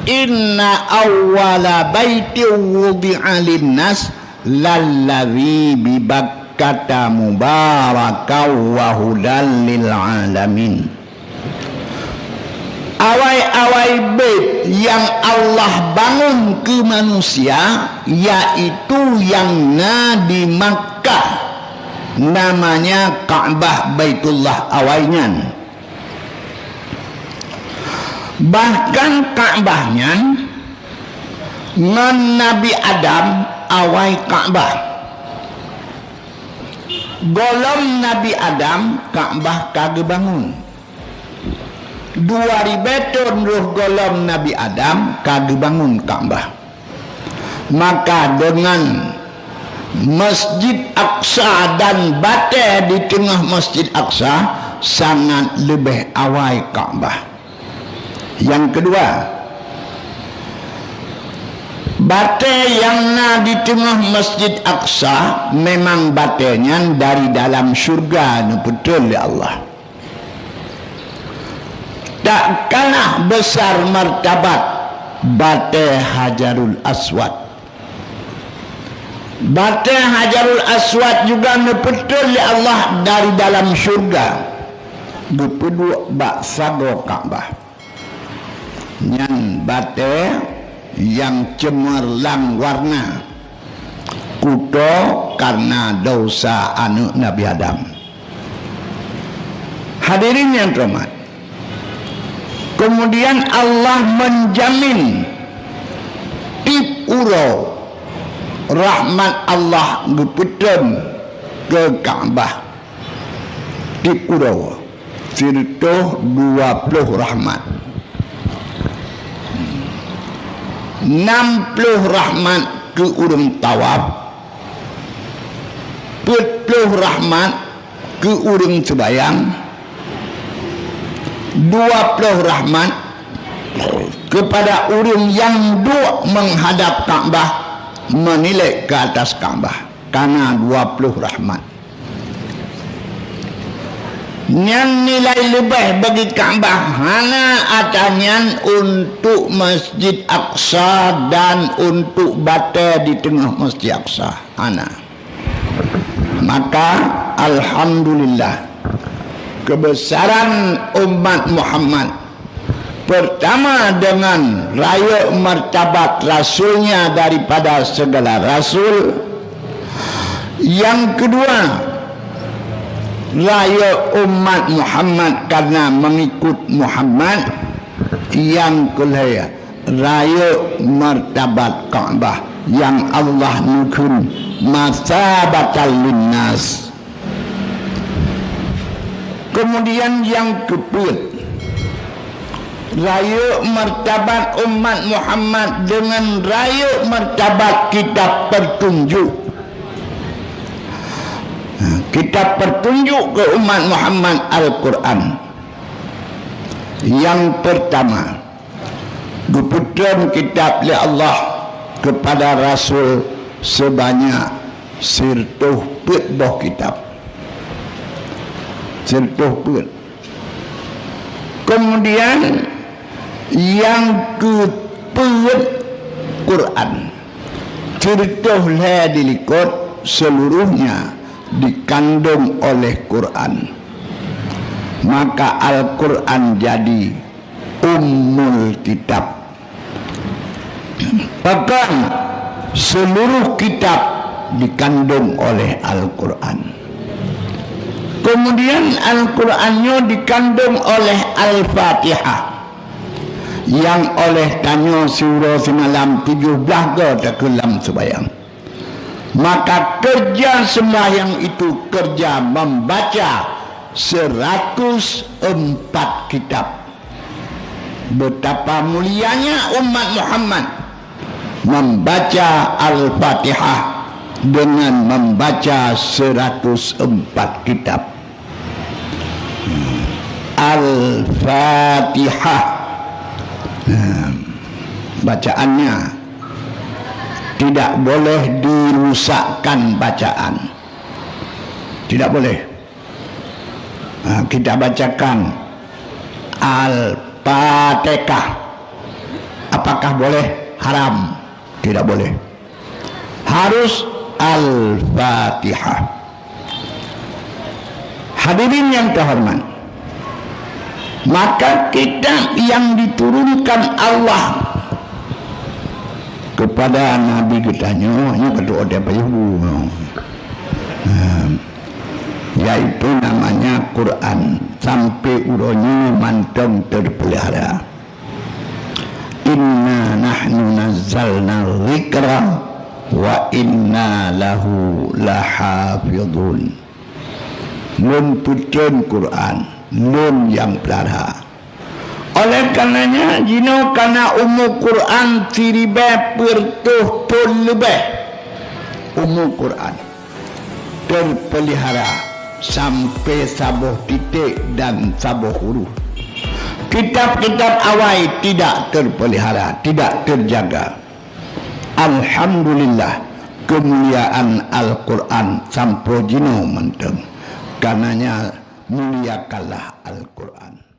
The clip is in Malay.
inna awwala baitin wudi'a linnas lalladzi bi Bakkata mubarakan wa hudan lil alamin. Awai-awai bait yang Allah bangun ke manusia yaitu yang di Makkah, namanya Ka'bah Baitullah awainya. Bahkan Ka'bahnya ngan Nabi Adam awai Ka'bah. Golom Nabi Adam Ka'bah kagak bangun. 2000 tahun ruh golom Nabi Adam kagak bangun Ka'bah. Maka dengan Masjid Aqsa dan bate di tengah Masjid Aqsa sangat lebih awal Ka'bah. Yang kedua, bate yang di tengah Masjid Aqsa memang batenya dari dalam surga, betul ya Allah. Tak kalah besar martabat bate Hajarul Aswad. Bate Hajarul Aswad juga betul ya Allah dari dalam surga. Bepeduk bak sago Ka'bah. Yang bate yang cemerlang warna kuto karena dosa anak Nabi Adam. Hadirin yang terhormat, kemudian Allah menjamin tip uro rahmat Allah gepedem ke Ka'bah. Tip uro sirtuh 20 rahmat, 60 rahmat ke urang tawaf, 40 rahmat ke urang sembayang, 20 rahmat kepada urang yang duk menghadap Ka'bah, menilai ke atas Ka'bah, karena 20 rahmat. Yang nilai lebih bagi Ka'bah hanya adanya untuk Masjid Aqsa dan untuk bate di tengah Masjid Aqsa hanya. Maka alhamdulillah kebesaran umat Muhammad, pertama dengan raya martabat rasulnya daripada segala rasul, yang kedua raya umat Muhammad karena mengikut Muhammad, yang kedua raya martabat Ka'bah yang Allah nukun masabatan linnas. Kemudian yang kedua, raya martabat umat Muhammad dengan raya martabat kitab petunjuk. Kitab petunjuk ke umat Muhammad Al-Quran. Yang pertama, diputar kitab oleh Allah kepada Rasul sebanyak 100 kitab. 100. Kemudian yang kedua, Quran. Cerita dilikut seluruhnya dikandung oleh Quran. Maka Al-Quran jadi ummul kitab. Bahkan seluruh kitab dikandung oleh Al-Quran. Kemudian Al-Qurannya dikandung oleh Al-Fatihah, yang oleh tanya surah semalam 17 kelam sembahyang. Maka kerja sembahyang itu kerja membaca 104 kitab. Betapa mulianya umat Muhammad membaca Al-Fatihah dengan membaca 104 kitab. Al-Fatihah, bacaannya tidak boleh dirusakkan bacaan, tidak boleh. Kita bacakan Al-Fatihah. apakah boleh? Haram, tidak boleh. Harus Al-Fatihah. Hadirin yang terhormat, maka kitab yang diturunkan Allah kepada Nabi kitanya, kedua dia yaitu namanya Quran, sampai uronyi mantong terpelihara. Inna nahnu nazzalna dzikra wa inna lahu lahafidhun. Nun pucun Quran, nun yang pelihara. Oleh karenanya jino kana umur Quran tiribe pertuh pun lebih umur Quran terpelihara sampai sabuh titik dan sabuh huruf. Kitab-kitab awal tidak terpelihara, tidak terjaga. Alhamdulillah, kemuliaan Al-Quran sampai jino menteng. Karenanya muliakanlah Al-Quran.